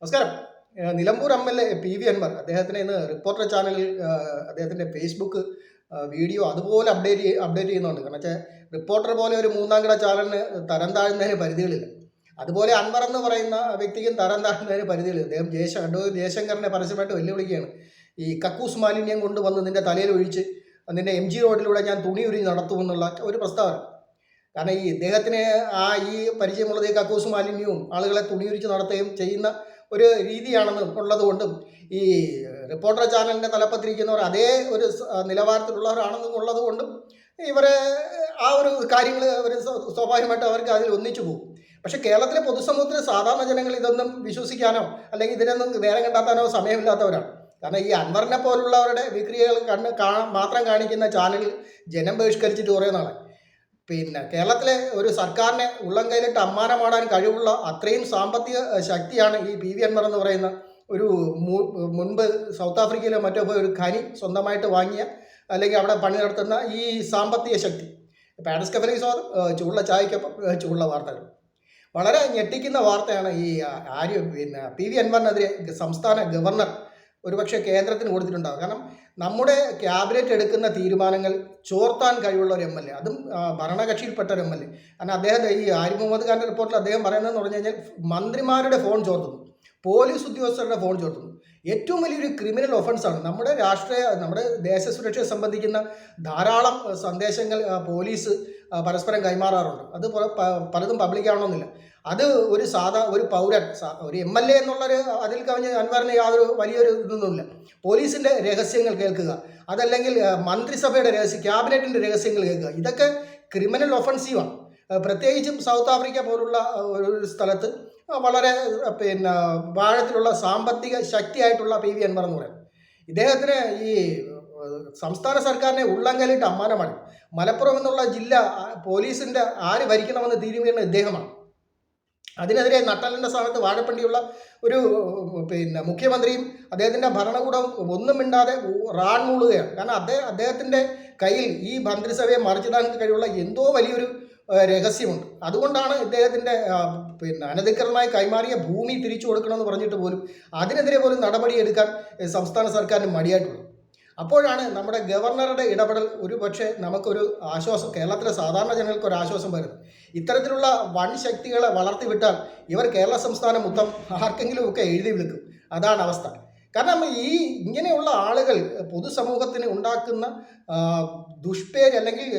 നമസ്കാരം. Nilambur MLA. PV. Anwar അദ്ദേഹത്തിന് ഇന്ന് റിപ്പോർട്ടർ ചാനലിൽ അദ്ദേഹത്തിൻ്റെ ഫേസ്ബുക്ക് വീഡിയോ അതുപോലെ അപ്ഡേറ്റ് ചെയ്യുന്നുണ്ട്. കാരണം വെച്ചാൽ റിപ്പോർട്ടർ പോലെ ഒരു മൂന്നാം കിട ചാനലിന് തരം താഴ്ന്നതിന് പരിധികളില്ല. അതുപോലെ അൻവർ എന്ന് പറയുന്ന വ്യക്തിക്കും തരം താഴ്ന്നതിന് പരിധികളില്ല. അദ്ദേഹം ജയശങ്കറിനെ പരസ്യമായിട്ട് വെല്ലുവിളിക്കുകയാണ്. ഈ കക്കൂസ് മാലിന്യം കൊണ്ടുവന്ന് നിൻ്റെ തലയിൽ ഒഴിച്ച് നിൻ്റെ MG റോഡിലൂടെ ഞാൻ തുണി ഉരിഞ്ഞ് നടത്തുമെന്നുള്ള ഒരു പ്രസ്താവന. കാരണം ഈ ഇദ്ദേഹത്തിന് ഈ പരിചയമുള്ളത് ഈ കക്കൂസ് മാലിന്യവും ആളുകളെ തുണിയുരിച്ച് നടത്തുകയും ചെയ്യുന്ന ഒരു രീതിയാണെന്ന് ഉള്ളതുകൊണ്ടും ഈ റിപ്പോർട്ടർ ചാനലിൻ്റെ തലപ്പത്തിരിക്കുന്നവർ അതേ ഒരു നിലവാരത്തിലുള്ളവരാണെന്നും ഉള്ളതുകൊണ്ടും ഇവരെ ആ ഒരു കാര്യങ്ങൾ അവർ സ്വാഭാവികമായിട്ട് അവർക്ക് അതിൽ ഒന്നിച്ചു പോകും. പക്ഷേ കേരളത്തിലെ പൊതുസമൂഹത്തിലെ സാധാരണ ജനങ്ങൾ ഇതൊന്നും വിശ്വസിക്കാനോ അല്ലെങ്കിൽ ഇതിനൊന്നും നേരം കണ്ടെത്താനോ സമയമില്ലാത്തവരാണ്. കാരണം ഈ അൻവറിനെ പോലുള്ളവരുടെ വിക്രിയകൾ മാത്രം കാണിക്കുന്ന ചാനൽ ജനം ബഹിഷ്കരിച്ചിട്ട് കുറേ നാളായി. കേരളത്തിലെ ഒരു സർക്കാരിനെ ഉള്ളം കയ്യിലിട്ട് അമ്മാനമാടാൻ കഴിവുള്ള അത്രയും സാമ്പത്തിക ശക്തിയാണ് ഈ പി.വി. അൻവർ എന്ന് പറയുന്ന ഒരു മുൻപ് സൗത്ത് ആഫ്രിക്കയിലോ മറ്റോ പോയി ഒരു ഖനി സ്വന്തമായിട്ട് വാങ്ങിയ അല്ലെങ്കിൽ അവിടെ പണി നടത്തുന്ന ഈ സാമ്പത്തിക ശക്തി. പാരിസ് കഫേയിൽ ചൂടുള്ള ചായക്കൊപ്പം ചൂടുള്ള വാർത്തകൾ. വളരെ ഞെട്ടിക്കുന്ന വാർത്തയാണ് ഈ പി.വി. അൻവറിനെതിരെ സംസ്ഥാന ഗവർണർ ഒരുപക്ഷെ കേന്ദ്രത്തിന് കൊടുത്തിട്ടുണ്ടാകും. കാരണം നമ്മുടെ ക്യാബിനറ്റ് എടുക്കുന്ന തീരുമാനങ്ങൾ ചോർത്താൻ കഴിവുള്ള ഒരു MLA, അതും ഭരണകക്ഷിയിൽപ്പെട്ട ഒരു MLA. കാരണം അദ്ദേഹം ഈ ആരിഫ് മുഹമ്മദ് ഖാൻ്റെ റിപ്പോർട്ടിൽ അദ്ദേഹം പറയുന്നതെന്ന് പറഞ്ഞു കഴിഞ്ഞാൽ മന്ത്രിമാരുടെ ഫോൺ ചോർത്തുന്നു, പോലീസ് ഉദ്യോഗസ്ഥരുടെ ഫോൺ ചോർത്തുന്നു. ഏറ്റവും വലിയൊരു ക്രിമിനൽ ഒഫൻസാണ്. നമ്മുടെ ദേശസുരക്ഷയെ സംബന്ധിക്കുന്ന ധാരാളം സന്ദേശങ്ങൾ പോലീസ് പരസ്പരം കൈമാറാറുണ്ട്. അത് പലതും പബ്ലിക്കാവണമെന്നില്ല. അത് ഒരു പൗരൻ, ഒരു MLA എന്നുള്ളൊരു അതിൽ കവിഞ്ഞ് അൻവറിന് യാതൊരു വലിയൊരു ഇതൊന്നുമില്ല. പോലീസിൻ്റെ രഹസ്യങ്ങൾ കേൾക്കുക, അതല്ലെങ്കിൽ മന്ത്രിസഭയുടെ ക്യാബിനറ്റിൻ്റെ രഹസ്യങ്ങൾ കേൾക്കുക, ഇതൊക്കെ ക്രിമിനൽ ഒഫൻസീവാണ്. പ്രത്യേകിച്ചും സൗത്ത് ആഫ്രിക്ക പോലുള്ള ഒരു സ്ഥലത്ത് വളരെ ആഴത്തിലുള്ള സാമ്പത്തിക ശക്തിയായിട്ടുള്ള പി.വി. അൻവർ എന്ന് പറയുന്നത്. ഇദ്ദേഹത്തിന് ഈ സംസ്ഥാന സർക്കാരിനെ ഉള്ളംകല്ലിട്ട് അമ്മാനമാണ്. മലപ്പുറം എന്നുള്ള ജില്ല പോലീസിൻ്റെ ആര് ഭരിക്കണമെന്ന് തീരുമാനിക്കുന്ന ഇദ്ദേഹമാണ്. അതിനെതിരെ നട്ടലിൻ്റെ സ്ഥാനത്ത് വാഴപ്പണ്ടിയുള്ള ഒരു മുഖ്യമന്ത്രിയും അദ്ദേഹത്തിൻ്റെ ഭരണകൂടവും ഒന്നും മിണ്ടാതെ റാൺമൂളുകയാണ്. കാരണം അദ്ദേഹത്തിൻ്റെ കയ്യിൽ ഈ മന്ത്രിസഭയെ മറിച്ചിടാൻ കഴിവുള്ള എന്തോ വലിയൊരു രഹസ്യമുണ്ട്. അതുകൊണ്ടാണ് ഇദ്ദേഹത്തിൻ്റെ അനധികൃതമായി കൈമാറിയ ഭൂമി തിരിച്ചു കൊടുക്കണമെന്ന് പറഞ്ഞിട്ട് പോലും അതിനെതിരെ പോലും നടപടിയെടുക്കാൻ സംസ്ഥാന സർക്കാരിന് മടിയായിട്ടുള്ളത്. അപ്പോഴാണ് നമ്മുടെ ഗവർണറുടെ ഇടപെടൽ ഒരു പക്ഷേ നമുക്കൊരു ആശ്വാസം, കേരളത്തിലെ സാധാരണ ജനങ്ങൾക്ക് ഒരു ആശ്വാസം വരുന്നത്. ഇത്തരത്തിലുള്ള വൻ ശക്തികളെ വളർത്തിവിട്ടാൽ ഇവർ കേരള സംസ്ഥാനം മൊത്തം ആർക്കെങ്കിലുമൊക്കെ എഴുതി വിളിക്കും. അതാണ് അവസ്ഥ. കാരണം ഇങ്ങനെയുള്ള ആളുകൾ പൊതുസമൂഹത്തിന് ഉണ്ടാക്കുന്ന ദുഷ്പേര് അല്ലെങ്കിൽ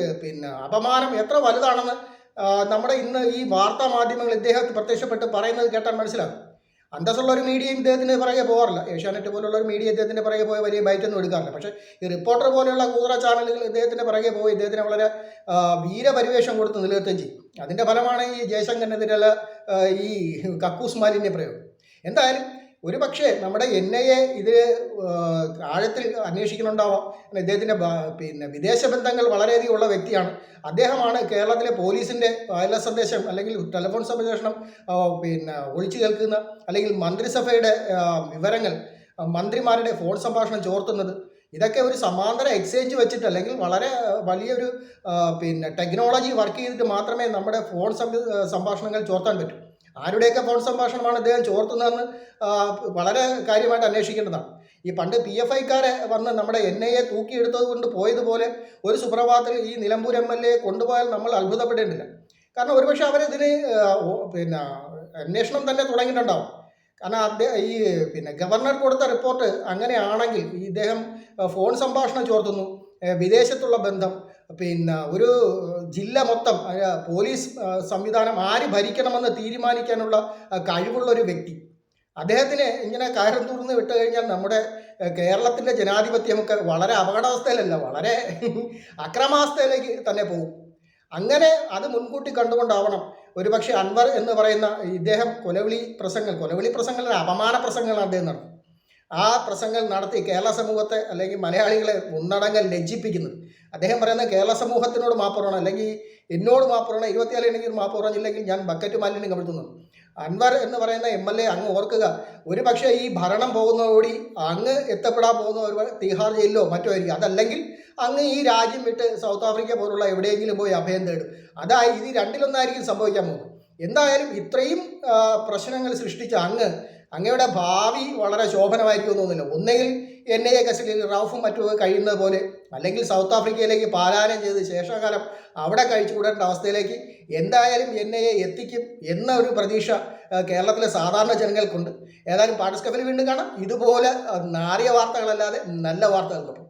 അപമാനം എത്ര വലുതാണെന്ന് നമ്മുടെ ഇന്ന് ഈ വാർത്താ മാധ്യമങ്ങൾ ഇദ്ദേഹത്തെ പ്രത്യക്ഷപ്പെട്ട് പറയുന്നത് കേട്ടാൽ മനസ്സിലാകും. അന്തസ്സുള്ള ഒരു മീഡിയയും ഇദ്ദേഹത്തിന് പുറകെ പോകാറില്ല. ഏഷ്യാനെറ്റ് പോലുള്ള ഒരു മീഡിയ ഇദ്ദേഹത്തിൻ്റെ പുറകെ പോയി വലിയ ബൈറ്റൊന്നും എടുക്കാറില്ല. പക്ഷേ ഈ റിപ്പോർട്ടർ പോലെയുള്ള കൂതറ ചാനലുകൾ ഇദ്ദേഹത്തിൻ്റെ പുറകെ പോയി ഇദ്ദേഹത്തിന് വളരെ വീരപരിവേഷം കൊടുത്ത് നിലനിർത്തുകയും ചെയ്യും. അതിൻ്റെ ഫലമാണ് ഈ ജയശങ്കറിനെതിരെയുള്ള ഈ കക്കൂസ് മാലിന്യ പ്രയോഗം. എന്തായാലും ഒരു പക്ഷേ നമ്മുടെ NIA ഇത് ആഴത്തിൽ അന്വേഷിക്കുന്നുണ്ടാവാം. ഇദ്ദേഹത്തിൻ്റെ വിദേശ ബന്ധങ്ങൾ വളരെയധികം ഉള്ള വ്യക്തിയാണ്. അദ്ദേഹമാണ് കേരളത്തിലെ പോലീസിൻ്റെ വയർലെസ് സന്ദേശം അല്ലെങ്കിൽ ടെലിഫോൺ സംഭാഷണം ഒളിച്ചു കേൾക്കുന്ന, അല്ലെങ്കിൽ മന്ത്രിസഭയുടെ വിവരങ്ങൾ, മന്ത്രിമാരുടെ ഫോൺ സംഭാഷണം ചോർത്തുന്നത്. ഇതൊക്കെ ഒരു സമാന്തര എക്സ്ചേഞ്ച് വെച്ചിട്ട് അല്ലെങ്കിൽ വളരെ വലിയൊരു ടെക്നോളജി വർക്ക് ചെയ്തിട്ട് മാത്രമേ നമ്മുടെ ഫോൺ സംഭാഷണങ്ങൾ ചോർത്താൻ പറ്റൂ. ആരുടെയൊക്കെ ഫോൺ സംഭാഷണമാണ് ഇദ്ദേഹം ചോർത്തുന്നതെന്ന് വളരെ കാര്യമായിട്ട് അന്വേഷിക്കേണ്ടതാണ്. ഈ പണ്ട് PFIക്കാരെ വന്ന് നമ്മുടെ NIA തൂക്കിയെടുത്തത് കൊണ്ട് പോയതുപോലെ ഒരു സുപ്രഭാതത്തിൽ ഈ നിലമ്പൂർ MLA കൊണ്ടുപോയാൽ നമ്മൾ അത്ഭുതപ്പെടേണ്ടില്ല. കാരണം ഒരുപക്ഷെ അവരിതിന് അന്വേഷണം തന്നെ തുടങ്ങിയിട്ടുണ്ടാവും. കാരണം ഗവർണർ കൊടുത്ത റിപ്പോർട്ട് അങ്ങനെയാണെങ്കിൽ ഇദ്ദേഹം ഫോൺ സംഭാഷണം ചോർത്തുന്നു, വിദേശത്തുള്ള ബന്ധം, ഒരു ജില്ല മൊത്തം പോലീസ് സംവിധാനം ആര് ഭരിക്കണമെന്ന് തീരുമാനിക്കാനുള്ള കഴിവുള്ള ഒരു വ്യക്തി. അദ്ദേഹത്തിന് ഇങ്ങനെ കയറും തുറന്ന് വിട്ട് കഴിഞ്ഞാൽ നമ്മുടെ കേരളത്തിൻ്റെ ജനാധിപത്യമൊക്കെ വളരെ അപകടാവസ്ഥയിലല്ല, വളരെ അക്രമാവസ്ഥയിലേക്ക് തന്നെ പോകും. അങ്ങനെ അത് മുൻകൂട്ടി കണ്ടുകൊണ്ടാവണം ഒരുപക്ഷെ അൻവർ എന്ന് പറയുന്ന ഇദ്ദേഹം കൊലവിളി പ്രസംഗങ്ങൾ അപമാന പ്രസംഗങ്ങളാണ് അദ്ദേഹം നടത്തുന്നത്. ആ പ്രസംഗങ്ങൾ നടത്തി കേരള സമൂഹത്തെ അല്ലെങ്കിൽ മലയാളികളെ ഒന്നടങ്കം ലജ്ജിപ്പിക്കുന്നത്. അദ്ദേഹം പറയുന്നത് കേരള സമൂഹത്തിനോട് മാപ്പ് പറയണം, അല്ലെങ്കിൽ എന്നോട് മാപ്പ് പറയണം, 24 എനിക്ക് മാപ്പ് പറഞ്ഞില്ലെങ്കിൽ ഞാൻ ബക്കറ്റ് മാലിന്യം കമിഴ്ത്തുന്നു. അൻവർ എന്ന് പറയുന്ന MLA അങ്ങ് ഓർക്കുക, ഒരു പക്ഷേ ഈ ഭരണം പോകുന്നതോടുകൂടി അങ്ങ് എത്തപ്പെടാൻ പോകുന്ന ഒരു തിഹാർ ജയിലിലോ മറ്റോ ആയിരിക്കും. അതല്ലെങ്കിൽ അങ്ങ് ഈ രാജ്യം വിട്ട് സൗത്ത് ആഫ്രിക്ക പോലുള്ള എവിടെയെങ്കിലും പോയി അഭയം തേടും. ഇത് രണ്ടിലൊന്നായിരിക്കും സംഭവിക്കാൻ പോകുന്നത്. എന്തായാലും ഇത്രയും പ്രശ്നങ്ങൾ സൃഷ്ടിച്ച അങ്ങ് അങ്ങയുടെ ഭാവി വളരെ ശോഭനമായിരിക്കും തോന്നുന്നില്ല. ഒന്നുകിൽ NIA കസ്റ്റഡിയിൽ റൌഫും മറ്റുമൊക്കെ കഴിയുന്നത് പോലെ, അല്ലെങ്കിൽ സൗത്ത് ആഫ്രിക്കയിലേക്ക് പലായനം ചെയ്ത് ശേഷകാലം അവിടെ കഴിച്ചുകൂടേണ്ട അവസ്ഥയിലേക്ക് എന്തായാലും NIA എത്തിക്കും എന്ന ഒരു പ്രതീക്ഷ കേരളത്തിലെ സാധാരണ ജനങ്ങൾക്കുണ്ട്. ഏതായാലും പാഠസ്കഫിൽ വീണ്ടും കാണാം. ഇതുപോലെ നാറിയ വാർത്തകളല്ലാതെ നല്ല വാർത്തകൾക്കൊപ്പം.